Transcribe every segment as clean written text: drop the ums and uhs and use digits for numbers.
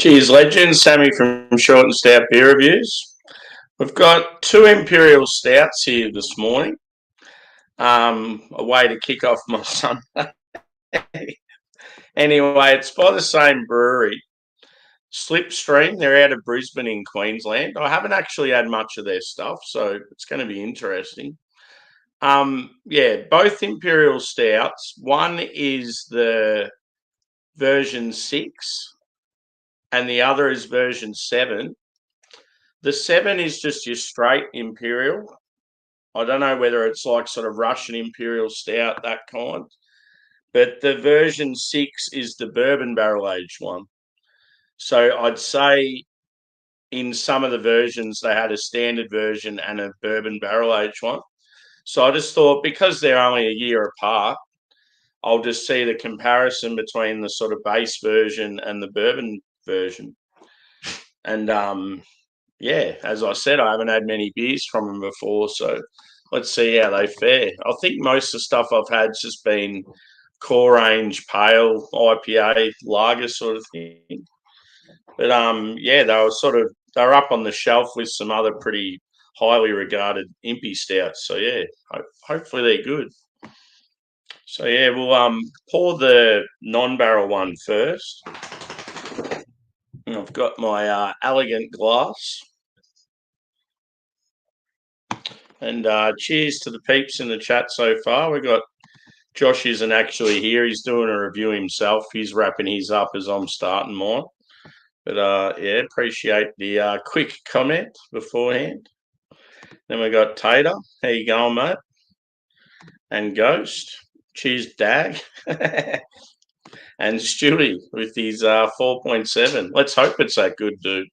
Cheers, legends. Sammy from Short and Stout Beer Reviews. We've got two Imperial Stouts here this morning. A way to kick off my Sunday. Anyway, it's by the same brewery, Slipstream. They're out of Brisbane in Queensland. I haven't actually had much of their stuff, so it's going to be interesting. Both Imperial Stouts. One is the version 6 and the other is version 7. The 7 is just your straight Imperial. I don't know whether it's like sort of Russian Imperial Stout, that kind. But the version 6 is the bourbon barrel-aged one. So I'd say in some of the versions, they had a standard version and a bourbon barrel-aged one. So I just thought, because they're only a year apart, I'll just see the comparison between the sort of base version and the bourbon version. And as I said, I haven't had many beers from them before, so let's see how they fare. I think most of the stuff I've had's just been core range, pale, IPA, lager sort of thing. But they were up on the shelf with some other pretty highly regarded Impy stouts. So hopefully they're good. So we'll pour the non-barrel one first. And I've got my elegant glass. And cheers to the peeps in the chat so far. We've got Josh isn't actually here. He's doing a review himself. He's wrapping his up as I'm starting mine. But appreciate the quick comment beforehand. Then we got Tater. How you going, mate? And Ghost. Cheers, Dag. And Stewie with his 4.7. Let's hope it's that good, dude.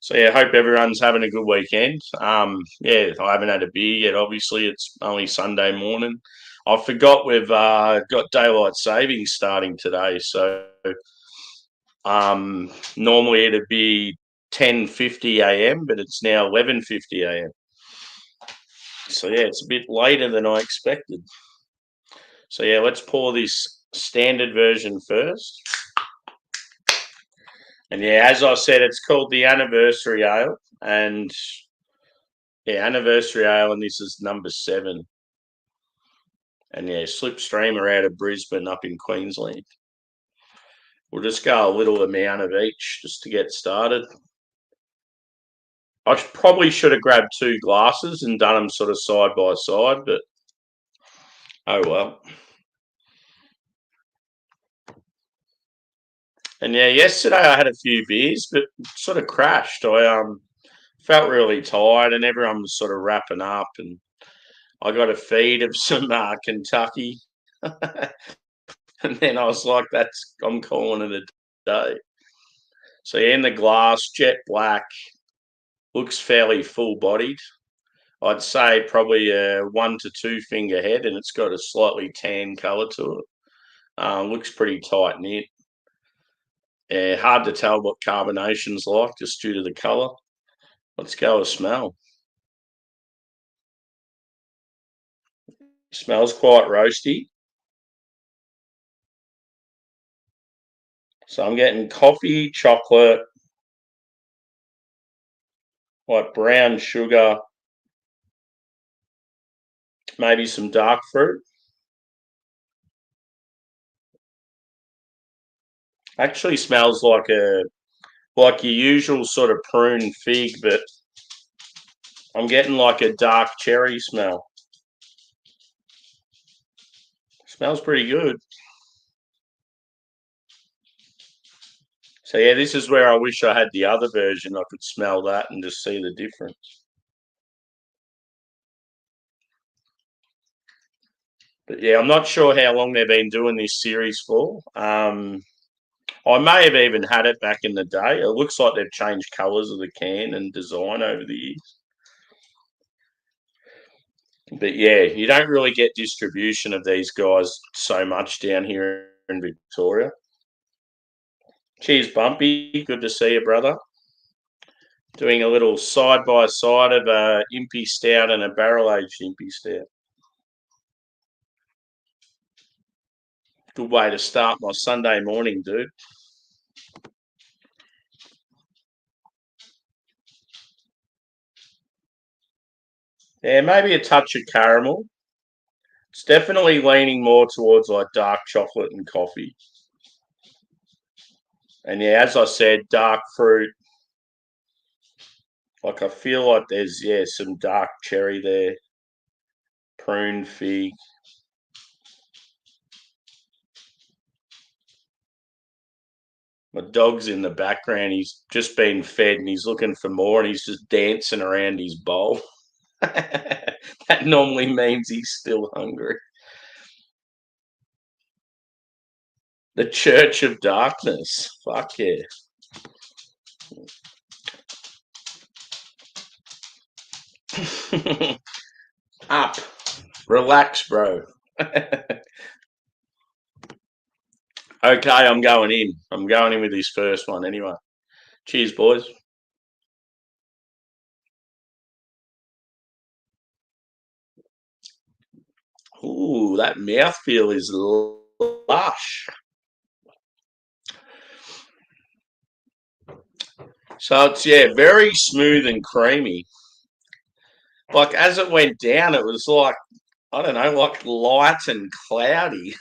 So, hope everyone's having a good weekend. I haven't had a beer yet. Obviously, it's only Sunday morning. I forgot we've got daylight savings starting today. So, normally it'd be 10:50 a.m., but it's now 11:50 a.m. So, it's a bit later than I expected. So, let's pour this standard version first. And as I said, it's called the Anniversary Ale. And Anniversary Ale, and this is number 7. And Slipstream are out of Brisbane up in Queensland. We'll just go a little amount of each just to get started. I probably should have grabbed 2 glasses and done them sort of side by side, but oh well. And yesterday I had a few beers, but sort of crashed. I felt really tired, and everyone was sort of wrapping up, and I got a feed of some Kentucky, and then I was like, I'm calling it a day. So in the glass, jet black, looks fairly full-bodied. I'd say probably a 1 to 2 finger head, and it's got a slightly tan colour to it. Looks pretty tight knit. Hard to tell what carbonation's like just due to the colour. Let's go a smell. Smells quite roasty. So I'm getting coffee, chocolate, like brown sugar, maybe some dark fruit. Actually smells like your usual sort of prune fig, but I'm getting like a dark cherry smell. Smells pretty good. So this is where I wish I had the other version. I could smell that and just see the difference. But I'm not sure how long they've been doing this series for. I may have even had it back in the day. It looks like they've changed colours of the can and design over the years. But you don't really get distribution of these guys so much down here in Victoria. Cheers, Bumpy. Good to see you, brother. Doing a little side-by-side of a Impy Stout and a barrel-aged Impy Stout. Good way to start my Sunday morning, dude. Yeah, maybe a touch of caramel. It's definitely leaning more towards like dark chocolate and coffee. And yeah, as I said, dark fruit. Like I feel like there's some dark cherry there, prune fig. My dog's in the background. He's just been fed and he's looking for more and he's just dancing around his bowl. That normally means he's still hungry. The Church of Darkness. Fuck yeah. Up. Relax, bro. Okay, I'm going in. I'm going in with his first one anyway. Cheers, boys. Ooh, that mouthfeel is lush. So it's very smooth and creamy. Like as it went down, it was like I don't know, like light and cloudy.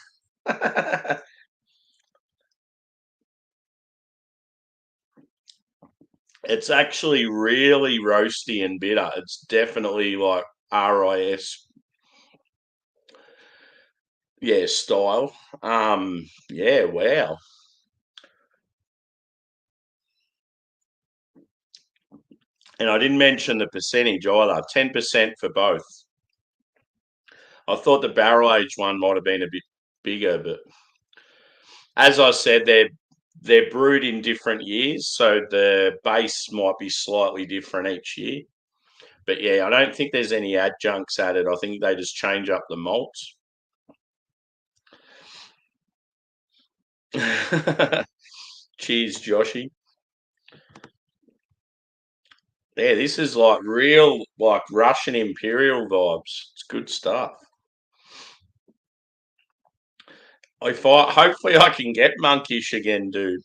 It's actually really roasty and bitter. It's definitely like RIS, style. Wow. And I didn't mention the percentage either. 10% for both. I thought the barrel aged one might have been a bit bigger, but as I said, they're brewed in different years, so the base might be slightly different each year. But yeah, I don't think there's any adjuncts added. I think they just change up the malts. Cheers, Joshy. Yeah, this is like real, like Russian Imperial vibes. It's good stuff. Hopefully I can get monkish again, dude.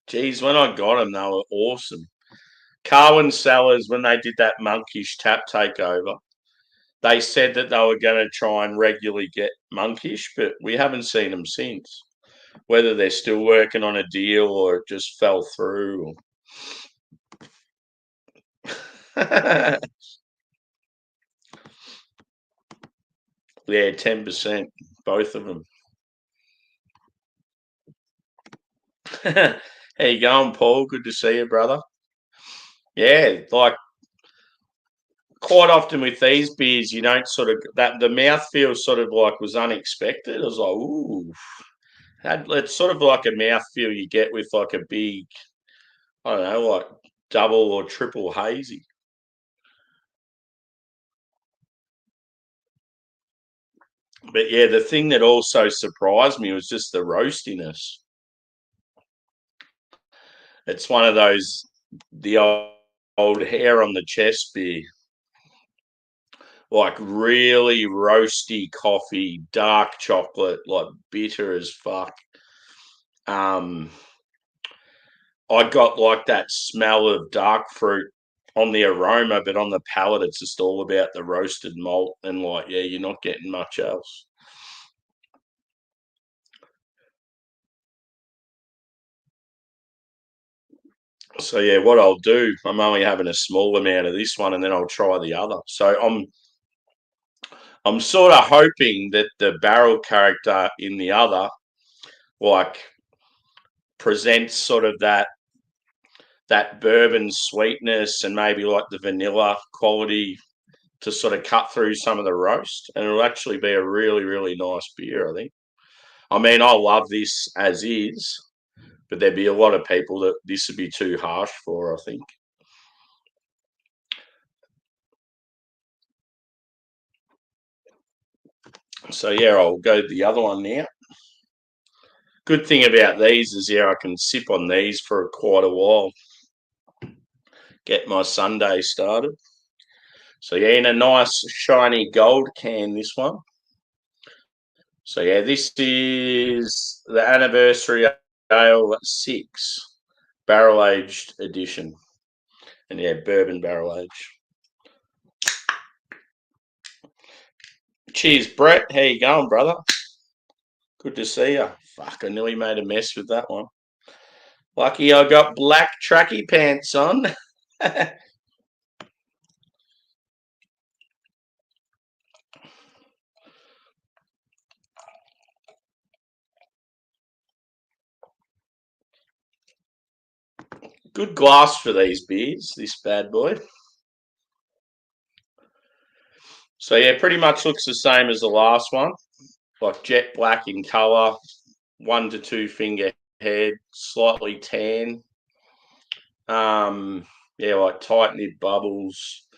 Geez, when I got them, they were awesome. Carwin Cellars, when they did that monkish tap takeover, they said that they were going to try and regularly get monkish, but we haven't seen them since. Whether they're still working on a deal or it just fell through. Yeah, 10%, both of them. How you going, Paul? Good to see you, brother. Yeah, like quite often with these beers, you don't sort of that the mouth feel sort of like was unexpected. I was like, ooh, it's sort of like a mouth feel you get with like a big, I don't know, like double or triple hazy. But yeah, the thing that also surprised me was just the roastiness. It's one of those the old hair on the chest beer, like really roasty coffee, dark chocolate, like bitter as fuck. Um, I got like that smell of dark fruit on the aroma, but on the palate, it's just all about the roasted malt and like, yeah, you're not getting much else. So yeah, what I'll do, I'm only having a small amount of this one, and then I'll try the other. So I'm sort of hoping that the barrel character in the other, like, presents sort of that bourbon sweetness and maybe like the vanilla quality to sort of cut through some of the roast, and it'll actually be a really really nice beer. I think. I mean, I love this as is, but there'd be a lot of people that this would be too harsh for. I think. So yeah, I'll go to the other one now. Good thing about these is I can sip on these for quite a while. Get my Sunday started. So yeah, in a nice shiny gold can, this one. So yeah, this is the anniversary ale 6 barrel aged edition, and yeah, bourbon barrel age. Cheers, Brett. How you going, brother? Good to see you. Fuck, I nearly made a mess with that one. Lucky I got black tracky pants on. Good glass for these beers, this bad boy. So yeah, pretty much looks the same as the last one. Like jet black in colour, 1 to 2 finger head, slightly tan. Yeah, like tight nib bubbles,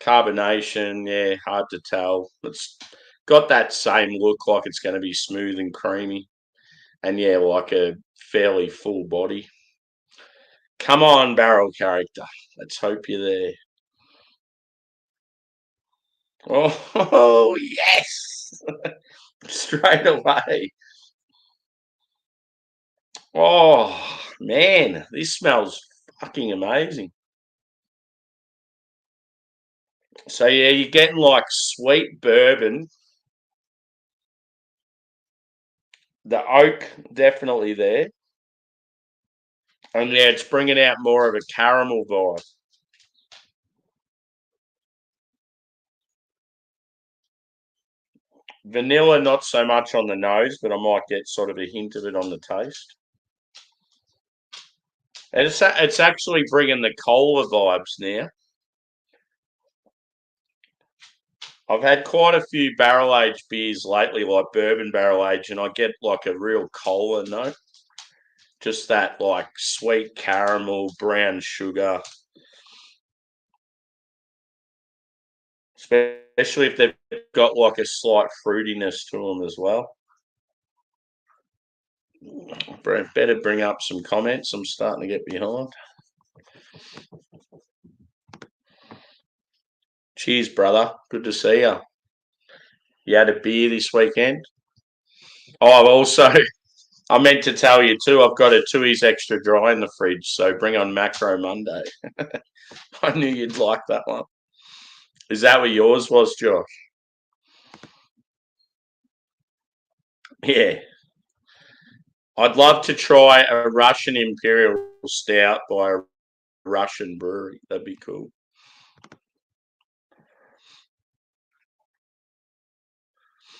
carbonation. Yeah, hard to tell. It's got that same look, like it's going to be smooth and creamy, and yeah, like a fairly full body. Come on, barrel character. Let's hope you're there. Oh yes, straight away. Oh man, this smells fucking amazing. So yeah, you're getting like sweet bourbon. The oak definitely there, and yeah, it's bringing out more of a caramel vibe. Vanilla, not so much on the nose, but I might get sort of a hint of it on the taste. And it's actually bringing the cola vibes now. I've had quite a few barrel aged beers lately, like bourbon barrel aged, and I get like a real cola note. Just that like sweet caramel, brown sugar, especially if they've got like a slight fruitiness to them as well. Better bring up some comments. I'm starting to get behind. Cheers, brother. Good to see you. You had a beer this weekend? Oh, I've also, I meant to tell you too, I've got a Tui's extra dry in the fridge, so bring on Macro Monday. I knew you'd like that one. Is that what yours was, Josh? Yeah. I'd love to try a Russian Imperial Stout by a Russian brewery. That'd be cool.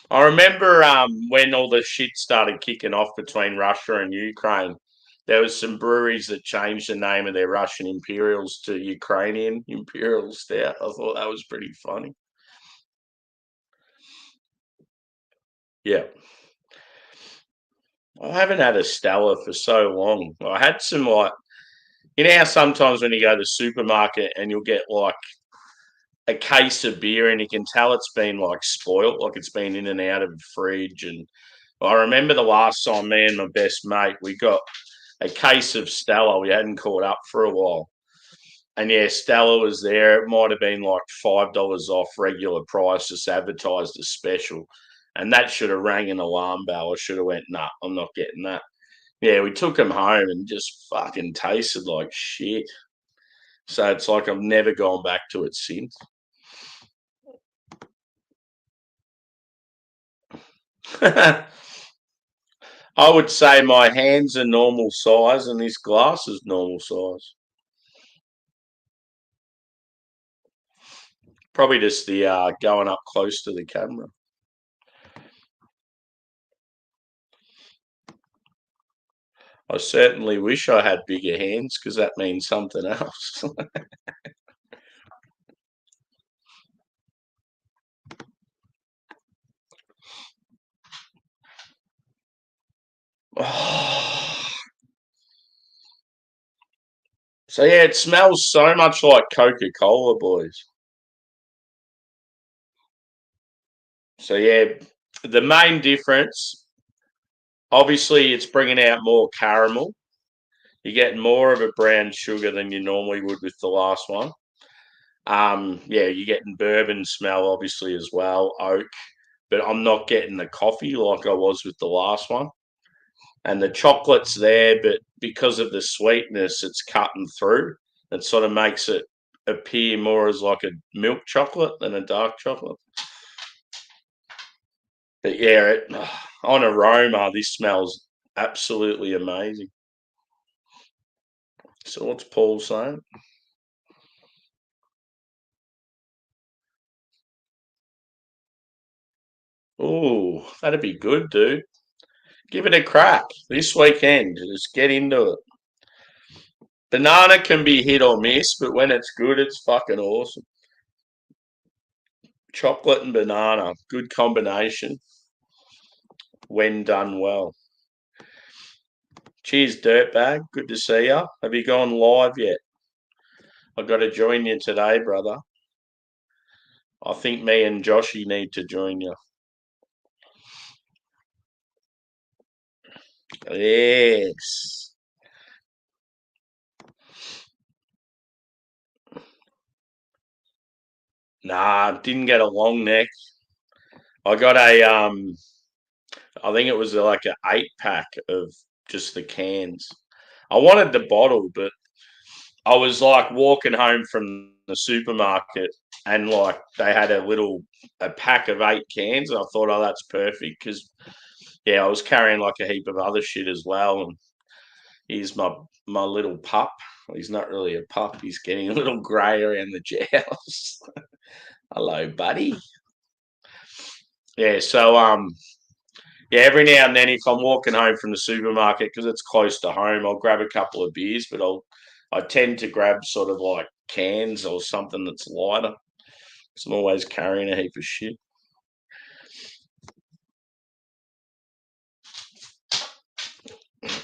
I remember when all the shit started kicking off between Russia and Ukraine. There was some breweries that changed the name of their Russian Imperials to Ukrainian Imperial Stout. I thought that was pretty funny. Yeah. I haven't had a Stella for so long. I had some like, you know how sometimes when you go to the supermarket and you'll get like a case of beer and you can tell it's been like spoilt, like it's been in and out of the fridge. And I remember the last time me and my best mate, we got a case of Stella. We hadn't caught up for a while. And yeah, Stella was there. It might have been like $5 off regular price, just advertised as special. And that should have rang an alarm bell. I should have went, nah, I'm not getting that. Yeah, we took them home and just fucking tasted like shit. So it's like I've never gone back to it since. I would say my hands are normal size and this glass is normal size. Probably just the going up close to the camera. I certainly wish I had bigger hands because that means something else. So yeah, it smells so much like Coca-Cola, boys. So yeah, the main difference, obviously, it's bringing out more caramel. You're getting more of a brown sugar than you normally would with the last one. Yeah, you're getting bourbon smell obviously as well, oak, but I'm not getting the coffee like I was with the last one. And the chocolate's there, but because of the sweetness, it's cutting through. It sort of makes it appear more as like a milk chocolate than a dark chocolate. But yeah, on aroma, this smells absolutely amazing. So what's Paul saying? Oh, that'd be good, dude. Give it a crack this weekend. Just get into it. Banana can be hit or miss, but when it's good, it's fucking awesome. Chocolate and banana, good combination when done well. Cheers, dirtbag. Good to see you. Have you gone live yet? I've got to join you today, brother. I think me and Joshy need to join you. Yes. Nah, didn't get a long neck. I got I think it was like an 8 pack of just the cans. I wanted the bottle, but I was like walking home from the supermarket and like they had a pack of 8 cans. And I thought, oh, that's perfect because yeah, I was carrying like a heap of other shit as well. And here's my little pup. He's not really a pup. He's getting a little grey around the jowls. Hello, buddy. Yeah, so yeah, every now and then if I'm walking home from the supermarket because it's close to home, I'll grab a couple of beers, but I tend to grab sort of like cans or something that's lighter. Because I'm always carrying a heap of shit.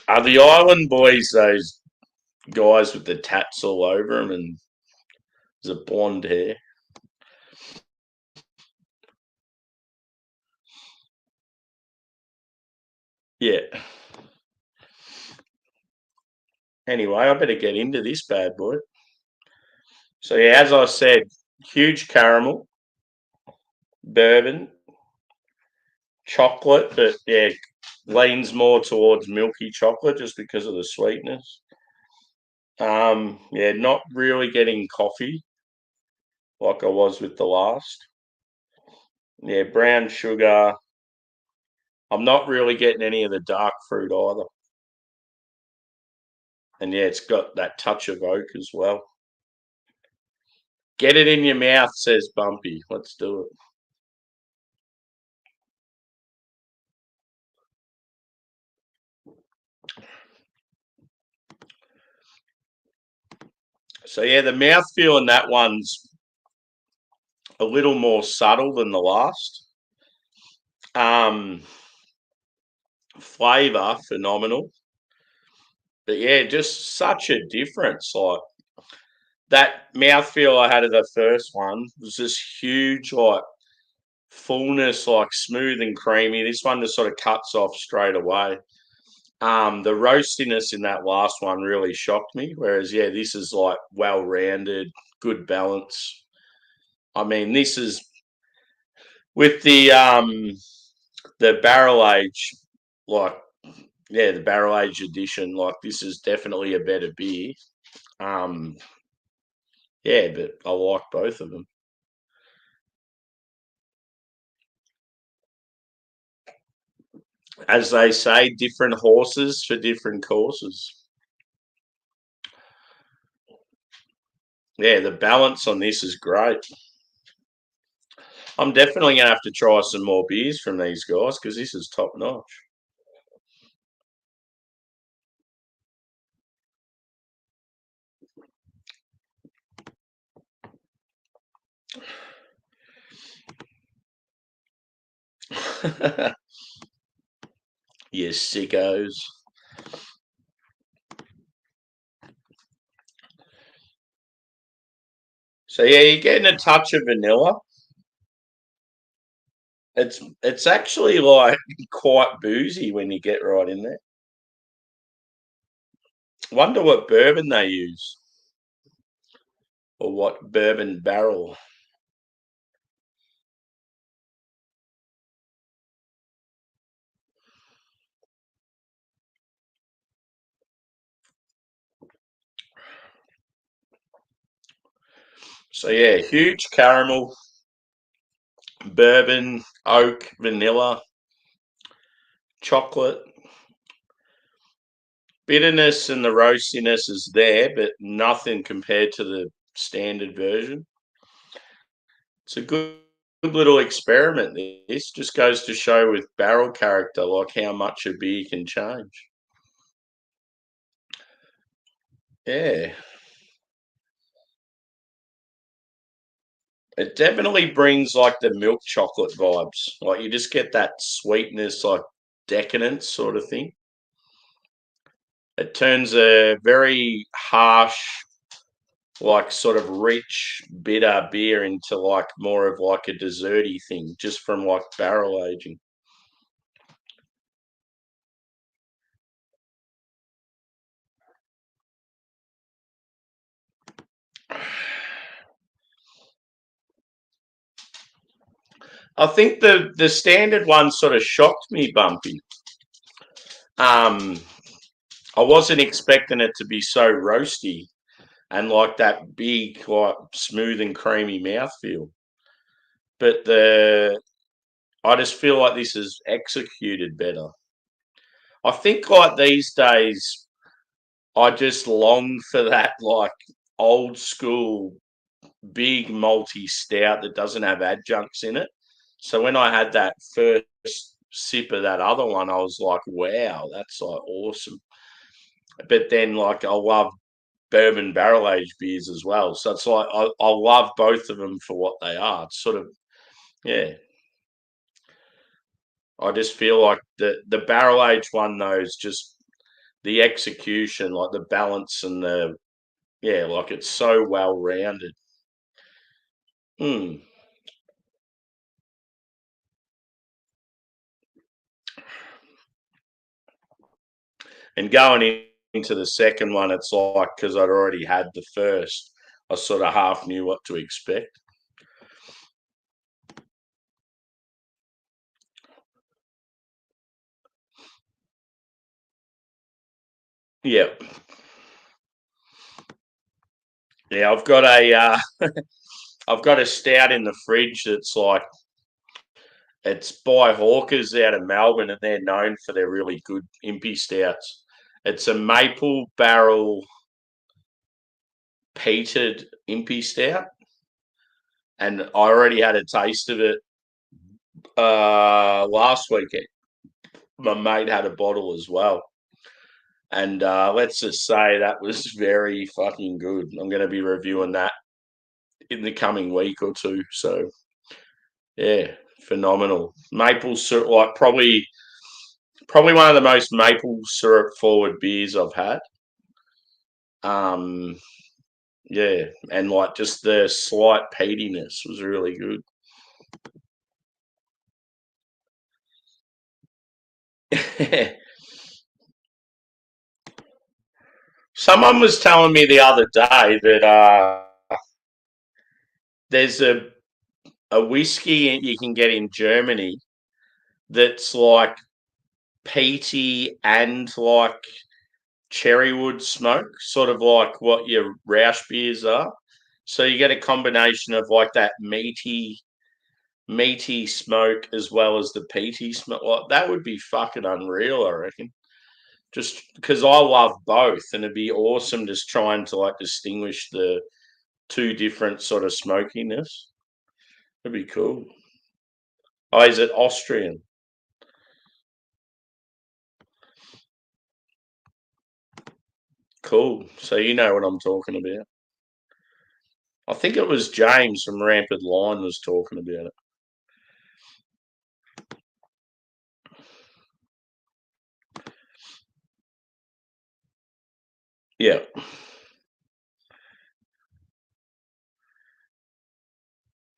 Are the Island Boys those guys with the tats all over them and there's a blonde hair? Yeah. Anyway, I better get into this bad boy. So yeah, as I said, huge caramel, bourbon, chocolate, but yeah, leans more towards milky chocolate just because of the sweetness. Yeah, not really getting coffee like I was with the last. Yeah, brown sugar. I'm not really getting any of the dark fruit either. And yeah, it's got that touch of oak as well. Get it in your mouth, says Bumpy. Let's do it. So yeah, the mouthfeel in that one's a little more subtle than the last. Flavor phenomenal, but yeah, just such a difference. Like that mouthfeel I had of the first one was just huge, like fullness, like smooth and creamy. This one just sort of cuts off straight away. The roastiness in that last one really shocked me. Whereas, yeah, this is like well rounded, good balance. I mean, this is with the barrel age, like yeah, the barrel age edition. Like this is definitely a better beer. Um, yeah, but I like both of them. As they say, different horses for different courses. Yeah, the balance on this is great. I'm definitely going to have to try some more beers from these guys because this is top notch. You sickos. So yeah, you're getting a touch of vanilla. It's actually like quite boozy when you get right in there. Wonder what bourbon they use or what bourbon barrel. So yeah, huge caramel, bourbon, oak, vanilla. chocolate. Bitterness and the roastiness is there, but nothing compared to the standard version. It's a good little experiment. This just goes to show with barrel character, like how much a beer can change. Yeah. It definitely brings like the milk chocolate vibes. Like you just get that sweetness, like decadence sort of thing. It turns a very harsh, like sort of rich, bitter beer into like more of like a desserty thing just from like barrel aging. I think the standard one sort of shocked me, Bumpy. Um, I wasn't expecting it to be so roasty and like that big, like smooth and creamy mouthfeel. But I just feel like this is executed better. I think like these days, I just long for that like old school big malty stout that doesn't have adjuncts in it. So when I had that first sip of that other one, I was like, wow, that's like awesome. But then like I love bourbon barrel aged beers as well. So it's like I love both of them for what they are. It's sort of yeah. I just feel like the barrel aged one though is just the execution, like the balance and the yeah, like it's so well rounded. Mm. And into the second one, it's like because I'd already had the first, I sort of half knew what to expect. Yeah, yeah. I've got a stout in the fridge that's like it's by Hawkers out of Melbourne, and they're known for their really good impy stouts. It's a maple barrel peated impy stout, and I already had a taste of it last weekend. My mate had a bottle as well. And let's just say that was very fucking good. I'm going to be reviewing that in the coming week or two. So yeah, phenomenal. Maple syrup, like probably one of the most maple syrup forward beers I've had. Um, yeah, and like just the slight peatiness was really good. Someone was telling me the other day that there's a whiskey you can get in Germany that's like peaty and like cherrywood smoke, sort of like what your Roush beers are. So you get a combination of like that meaty smoke as well as the peaty smoke. Like, that would be fucking unreal, I reckon. Just because I love both, and it'd be awesome just trying to like distinguish the two different sort of smokiness. It'd be cool. Oh, is it Austrian? Cool. So you know what I'm talking about. I think it was James from Rampant Line was talking about it. Yeah,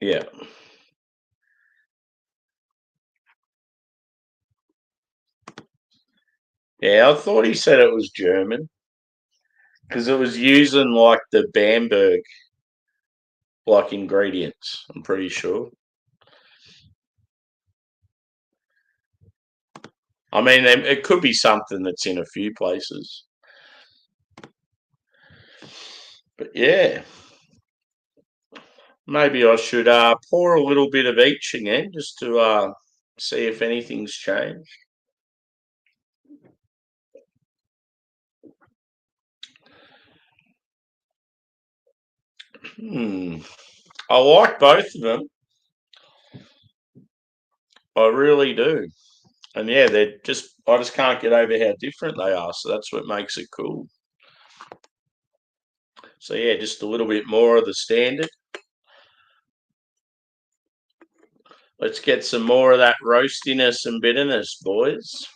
yeah, yeah. I thought he said it was German because it was using like the Bamberg like ingredients. I'm pretty sure. I mean, it could be something that's in a few places, but yeah, maybe I should pour a little bit of each again just to see if anything's changed. I like both of them. I really do. And yeah, I just can't get over how different they are. So that's what makes it cool. So yeah, just a little bit more of the standard. Let's get some more of that roastiness and bitterness, boys.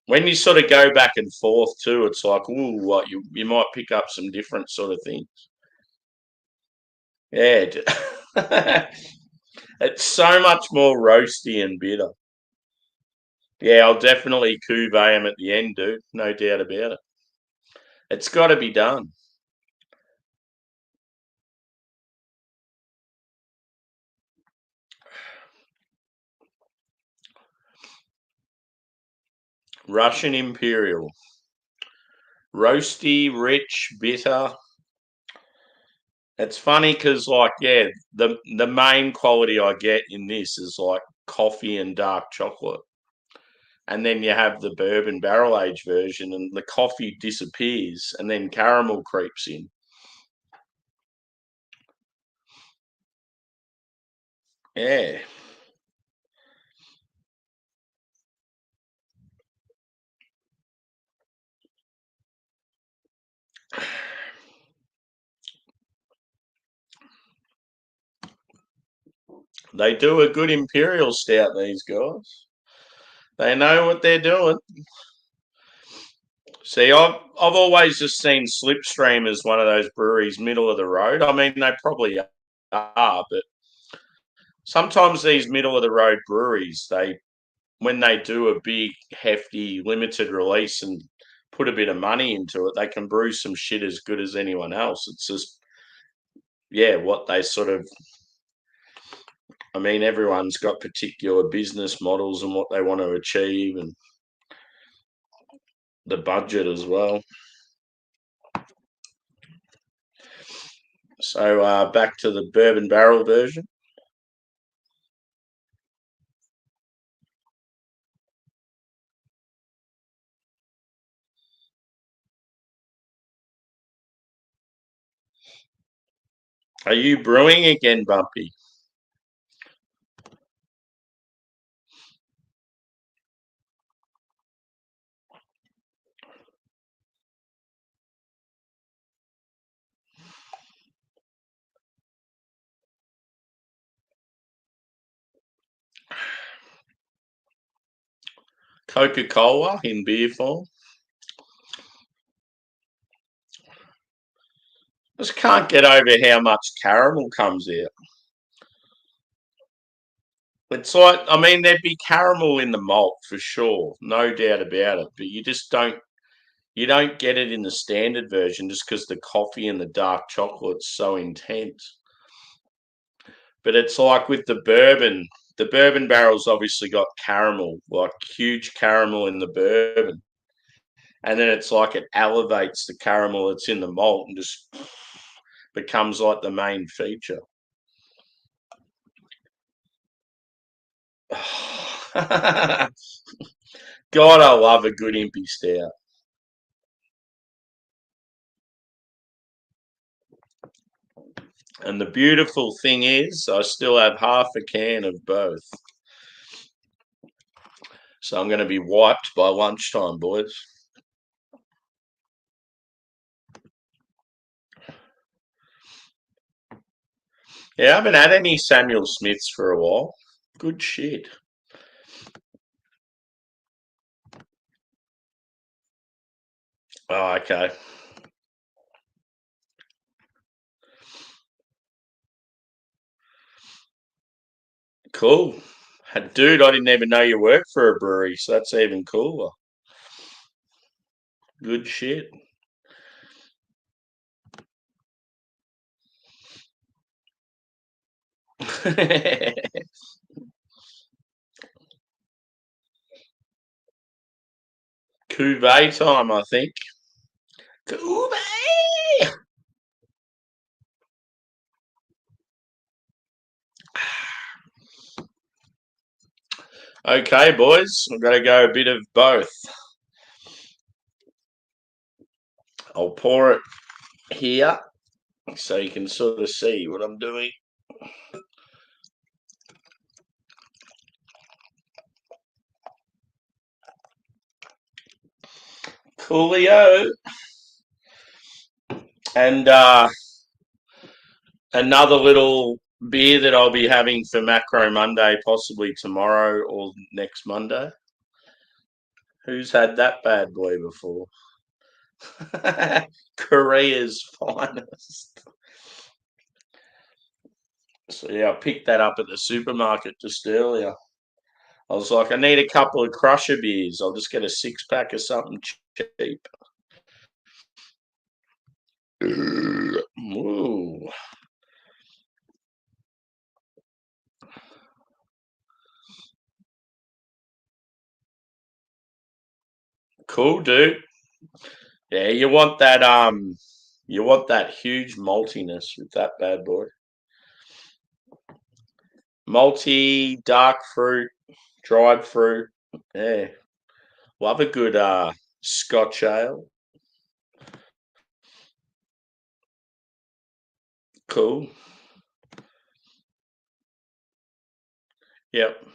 When you sort of go back and forth too, it's like, ooh, what you might pick up some different sort of things. Yeah, it's so much more roasty and bitter. Yeah, I'll definitely cuvee them at the end, dude. No doubt about it. It's got to be done. Russian Imperial. Roasty, rich, bitter. It's funny because, like, yeah, the main quality I get in this is like coffee and dark chocolate. And then you have the bourbon barrel aged version, and the coffee disappears, and then caramel creeps in. Yeah. They do a good Imperial stout, these guys. They know what they're doing. See, I've always just seen Slipstream as one of those breweries middle of the road. I mean, they probably are, but sometimes these middle of the road breweries, when they do a big hefty limited release and put a bit of money into it, they can brew some shit as good as anyone else. It's just yeah, what they sort of I mean, everyone's got particular business models and what they want to achieve and the budget as well. So back to the bourbon barrel version. Are you brewing again, Bumpy? Coca-Cola in beer form? Just can't get over how much caramel comes out. It's like, I mean, there'd be caramel in the malt for sure, no doubt about it. But you don't get it in the standard version just because the coffee and the dark chocolate's so intense. But it's like with the bourbon barrel's obviously got caramel, like huge caramel in the bourbon. And then it's like it elevates the caramel that's in the malt and just becomes like the main feature. God, I love a good impy stout. And the beautiful thing is, I still have half a can of both. So I'm going to be wiped by lunchtime, boys. Yeah, I haven't had any Samuel Smiths for a while. Good shit. Oh, okay. Cool. Dude, I didn't even know you worked for a brewery, so that's even cooler. Good shit. Cuvée time, I think. Cuvée! Okay, boys, I'm going to go a bit of both. I'll pour it here so you can sort of see what I'm doing. Coolio. And another little beer that I'll be having for Macro Monday, possibly tomorrow or next Monday. Who's had that bad boy before? Korea's finest. So yeah, I picked that up at the supermarket just earlier. I was like, I need a couple of crusher beers. I'll just get a 6-pack of something cheap. Ooh. Cool, dude. Yeah, you want that huge maltiness with that bad boy. Malty, dark fruit, dried fruit. Yeah. Love a good Scotch ale. Cool. Yep.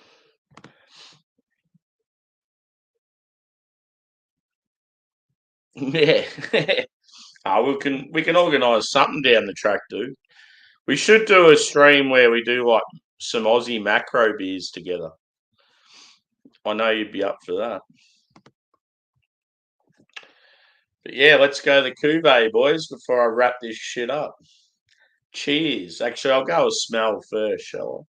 Yeah. We can organise something down the track, dude. We should do a stream where we do like some Aussie macro beers together. I know you'd be up for that. But yeah, let's go to the cuvee, boys, before I wrap this shit up. Cheers. Actually, I'll go a smell first, shall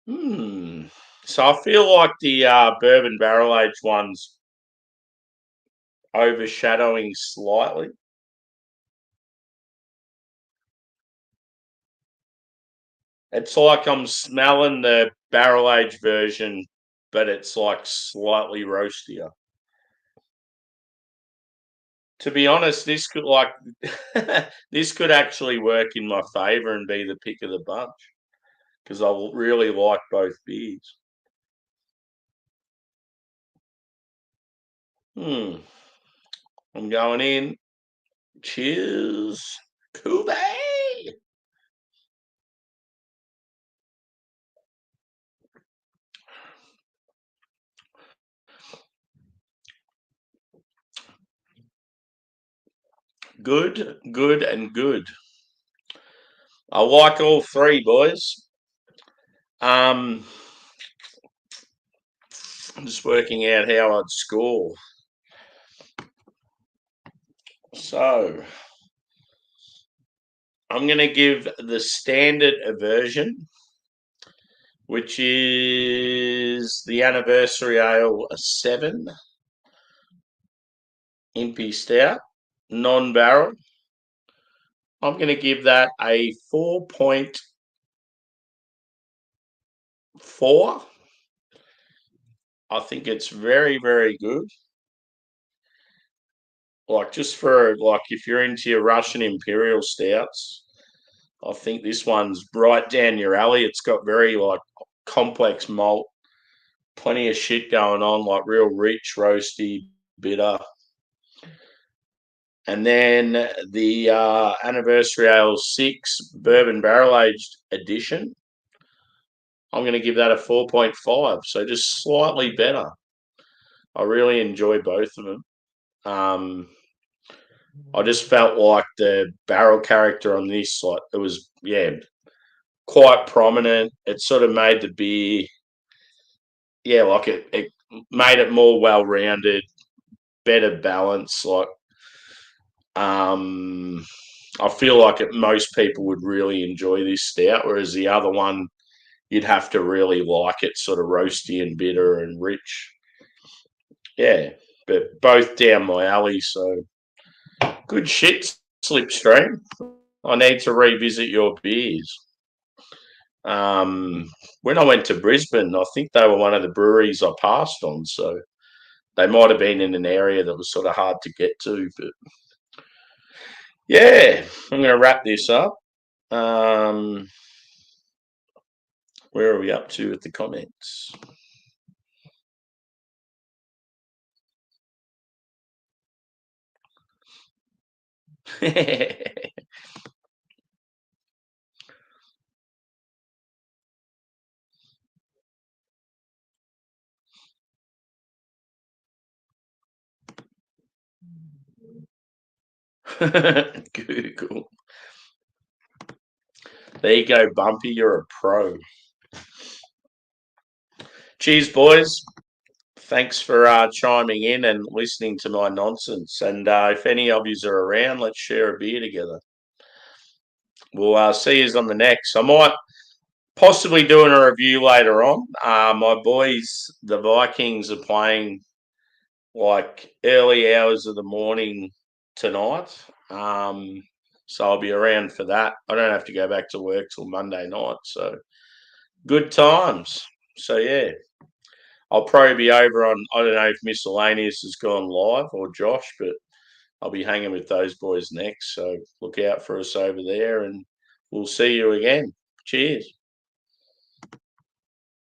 I? So I feel like the bourbon barrel aged one's overshadowing slightly. It's like I'm smelling the barrel aged version, but it's like slightly roastier. To be honest, this could this could actually work in my favour and be the pick of the bunch because I really like both beers. I'm going in. Cheers, Kobe. Good, good, and good. I like all three, boys. I'm just working out how I'd score. So I'm going to give the standard version, which is the anniversary ale 7 Impy Stout, non-barrel. I'm going to give that a 4.4. I think it's very, very good. Like just for like if you're into your Russian Imperial stouts, I think this one's right down your alley. It's got very like complex malt, plenty of shit going on, like real rich, roasty, bitter. And then the Anniversary Ale 6 Bourbon Barrel Aged Edition, I'm going to give that a 4.5. So just slightly better. I really enjoy both of them. I just felt like the barrel character on this, like it was, quite prominent. It sort of made the beer, like it made it more well rounded, better balance. Like, I feel like most people would really enjoy this stout, whereas the other one, you'd have to really like it, sort of roasty and bitter and rich. Yeah, but both down my alley. So good shit, Slipstream. I need to revisit your beers. When I went to Brisbane, I think they were one of the breweries I passed on. So they might have been in an area that was sort of hard to get to. But yeah, I'm going to wrap this up. Where are we up to with the comments? Google. There you go, Bumpy. You're a pro. Cheers, boys. Thanks for chiming in and listening to my nonsense. And if any of yous are around, let's share a beer together. We'll see yous on the next. I might possibly doing a review later on. My boys, the Vikings, are playing like early hours of the morning tonight. So I'll be around for that. I don't have to go back to work till Monday night. So good times. So yeah. I'll probably be over on, I don't know if Miscellaneous has gone live or Josh, but I'll be hanging with those boys next. So look out for us over there and we'll see you again. Cheers.